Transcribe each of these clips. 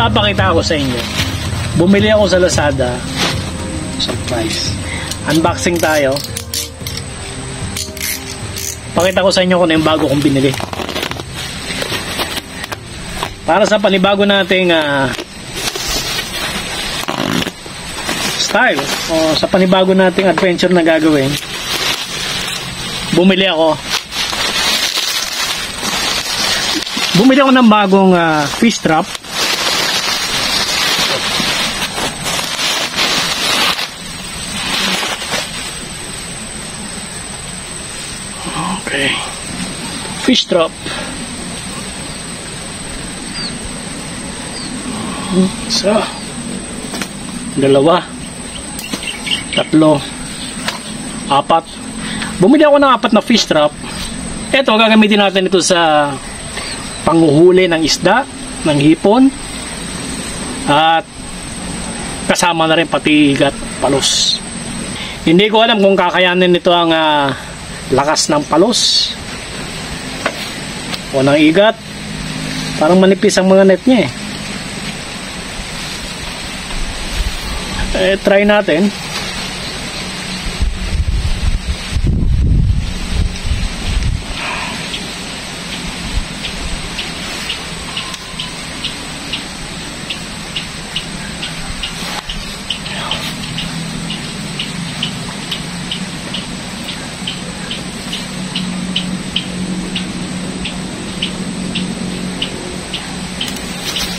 ipapakita ko sa inyo. Bumili ako sa Lazada. Surprise. Unboxing tayo. Pakita ko sa inyo kung ano yung bago kong binili. Para sa panibago nating style o sa panibago nating adventure na gagawin, bumili ako ng bagong fish trap. Okay, fish trap. Isa, dalawa, tatlo, apat. Bumili ako ng 4 na fish trap. Ito, gagamitin natin ito sa panghuhuli ng isda, ng hipon, at kasama na rin pati igat, palos. Hindi ko alam kung kakayanin nito ang lakas ng palos o ng igat. Parang manipis ang mga net niya try natin.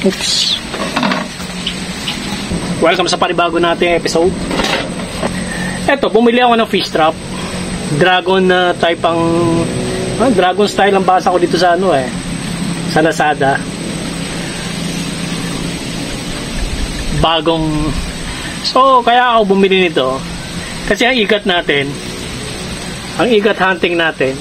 Oops. Welcome sa panibago nating episode. Eto, bumili ako ng fish trap. Dragon type ang dragon style ang basa ko dito sa sa Lazada. Bagong. So, kaya ako bumili nito. Kasi ang igat natin, ang igat hunting natin,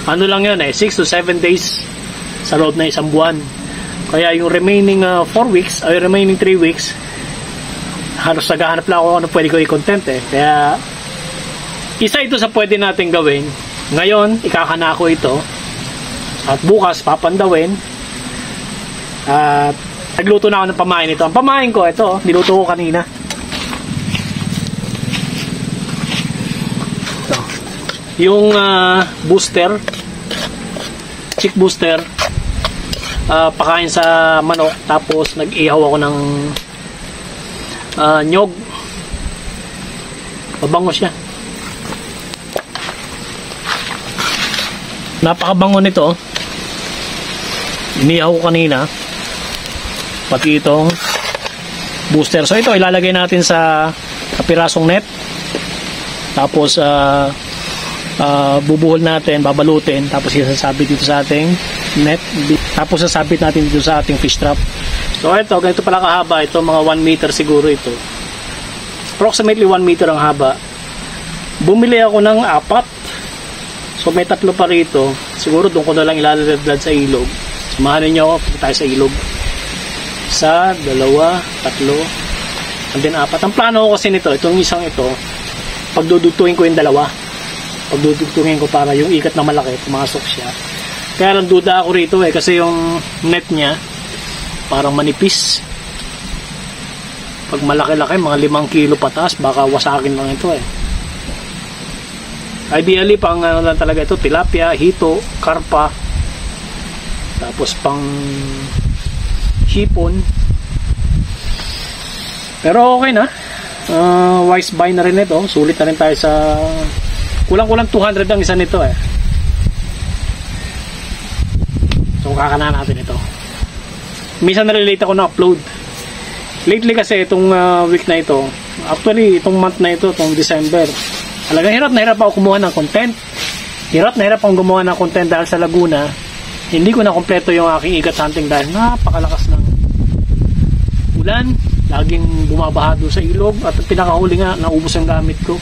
ano lang yun 6 to 7 days sa loob na isang buwan. Kaya yung remaining 4 weeks, ay remaining 3 weeks, halos naghahanap lang ako ano pwede ko i-content Kaya, isa ito sa pwede natin gawin. Ngayon, ikakana ko ito. At bukas, papandawin. At, nagluto na ako ng pamain ito. Ang pamain ko, ito, niluto ko kanina. Ito. Yung booster, chick booster, pakain sa manok, tapos nag-ihaw ako ng nyog. Mabango siya, napakabango nito. Inihaw ko kanina pati itong booster. So ito ilalagay natin sa kapirasong net, tapos bubuhol natin, babalutin, tapos isasabit dito sa ating net, tapos sasabit natin dito sa ating fish trap. So ito, ganito pala kahaba ito, mga 1 meter siguro ito, approximately 1 meter ang haba. Bumili ako ng 4, so may 3 pa rito. Siguro doon ko na lang ilalagad sa ilog. Samahan niyo ako, punta tayo sa ilog. 1, 2, 3 and then 4. Ang plano ko kasi nito, itong isang ito, pagdudugtungin ko yung 2, pagdudugtungin ko para yung ikat na malaki pumasok siya. Kaya lang duda ako rito kasi yung net niya parang manipis. Pag malaki-laki, mga 5 kilo pataas, baka wasakin lang ito Ideally, pang ano lang talaga ito, tilapia, hito, karpa, tapos pang hipon. Pero okay na. Wise buy na rin ito. Sulit na rin tayo sa kulang-kulang 200 ang isa nito So kakana natin ito. Minsan na-relate ako na upload. Lately kasi itong week na ito, actually itong month na ito, itong December, talagang hirap na hirap ako kumuha ng content. Hirap na hirap akong gumawa ng content dahil sa Laguna. Hindi ko na kompleto yung aking ikat hunting dahil napakalakas ng ulan. Laging bumabaha doon sa ilog. At pinakahuli nga, naubos ang gamit ko.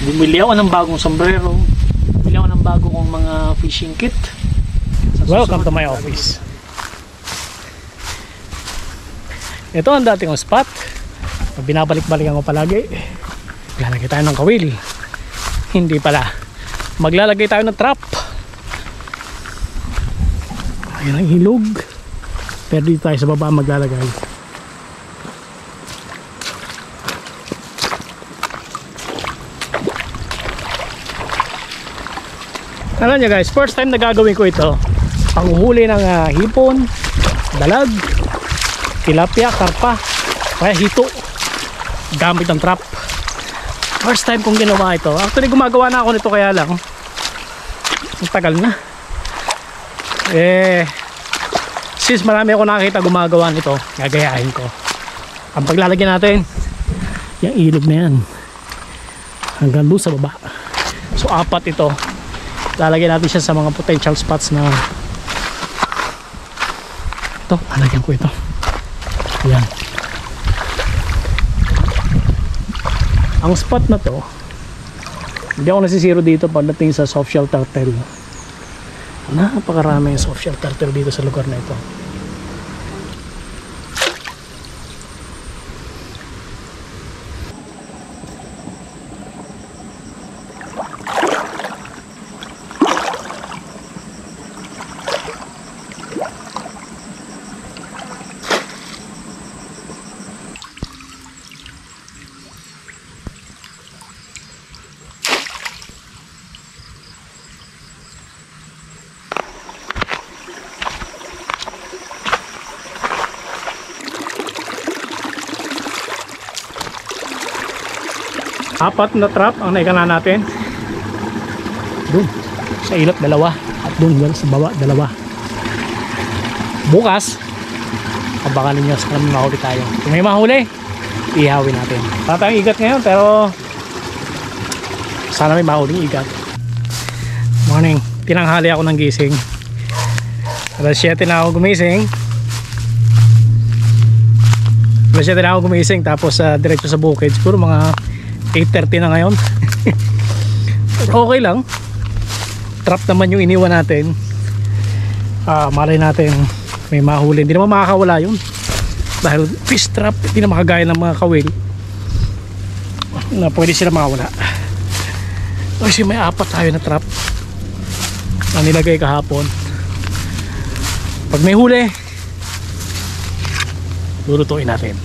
Bumili ako ng bagong sombrero. Bumili ako ng bagong kong mga fishing kit. Welcome to my office. Ito ang dating spot. Binabalik-balikan ko palagi. Maglalagay tayo ng kawil. Hindi pala. Maglalagay tayo ng trap. Ayan ang ilog. Pero dito tayo sa baba maglalagay. Alam nyo guys, first time na gagawin ko ito. Panguhuli ng hipon, dalag, tilapia, karpa, kaya hito gamit ng trap. First time kong ginawa ito. Actually gumagawa na ako nito, kaya lang ang tagal na. Since marami ako nakakita gumagawa nito, gagayahin ko. Ang paglalagyan natin, yung ilog na yan hanggang doon sa baba. So 4 ito. Lalagyan natin siya sa mga potential spots na ito, lalagyan ko ito. Ayan. Ang spot na to, hindi ako nasisiro dito pagdating sa softshell turtle. Napakarami yung softshell turtle dito sa lugar na ito. Apat na trap ang naikana natin. Doon sa ilot 2 at doon sa baba 2. Bukas abangan ninyo sa kami mahuli tayo. Kung may mahuli, ihawin natin. Para tayong igat ngayon, pero sana may mahuling igat. Morning, tinanghali ako ng gising. Alas 7 na ako gumising. Tapos diretso sa bukid. Siguro mga 8:30 na ngayon. Okay lang. Trap naman yung iniwan natin. Malay natin may mahuli. Hindi naman makakawala yun. Dahil fish trap, hindi na makagaya ng mga kawil na pwede sila makawala. Kasi may 4 tayo na trap na nilagay kahapon. Pag may huli, lulutuin natin.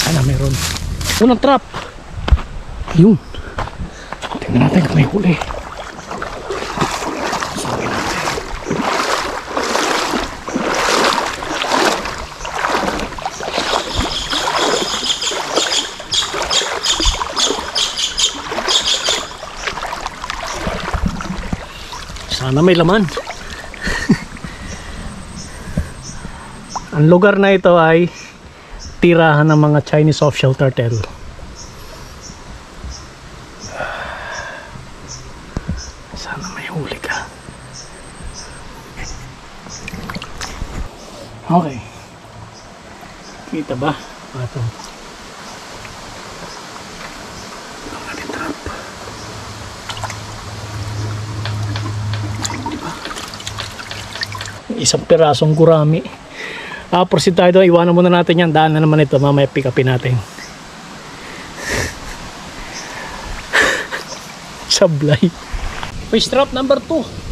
Sana meron. Unang trap. Yun. Tingnan natin kung may huli. Sungin natin. Sana may laman. Ang lugar na ito ay tirahan ng mga Chinese softshell turtle. Sana may huli ka. Okay. Kita ba? Ito. Ito natin trap. Isang pirasong gurami. Proceed tayo doon. Iwanan muna natin yan. Daan na naman ito. Mamaya pick upin natin. Sablay. Fish trap number 2.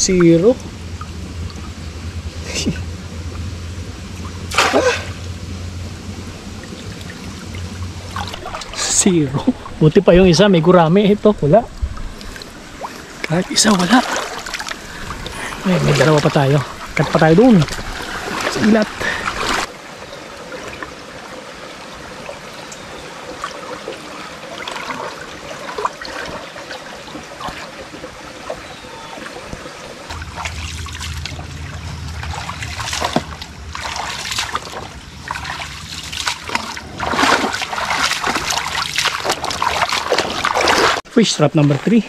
Zero. Zero. Buti pa yung isa may gurami. Ito wala. Kahit isa wala. May 2 pa tayo. Cut pa tayo dun sa ilat. Fish trap number 3.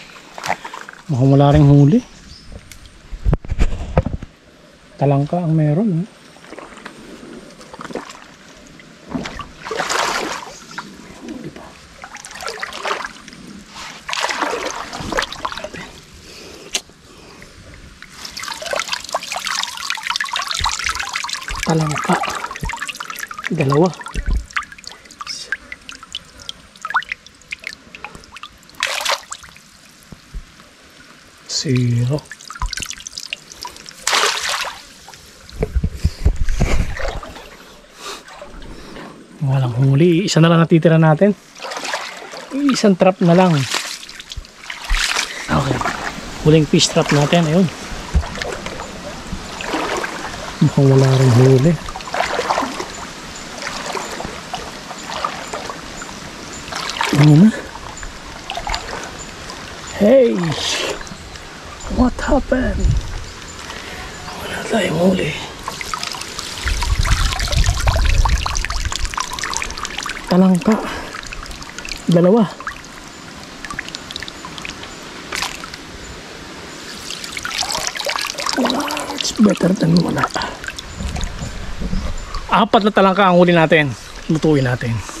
Mukhang wala ring huli. Talangka ang meron. Talangka. Dalawa. Zero. Walang huli. Isa na lang natitira natin. Isang trap na lang. Okay. Huling fish trap natin. Ayun. Mukhang wala rin huli. Ano na? Hey! What happened? Wala tayong huli. Talangka. Dalawa. It's better than wala. Apat na talangka ang huli natin. Lutuin natin.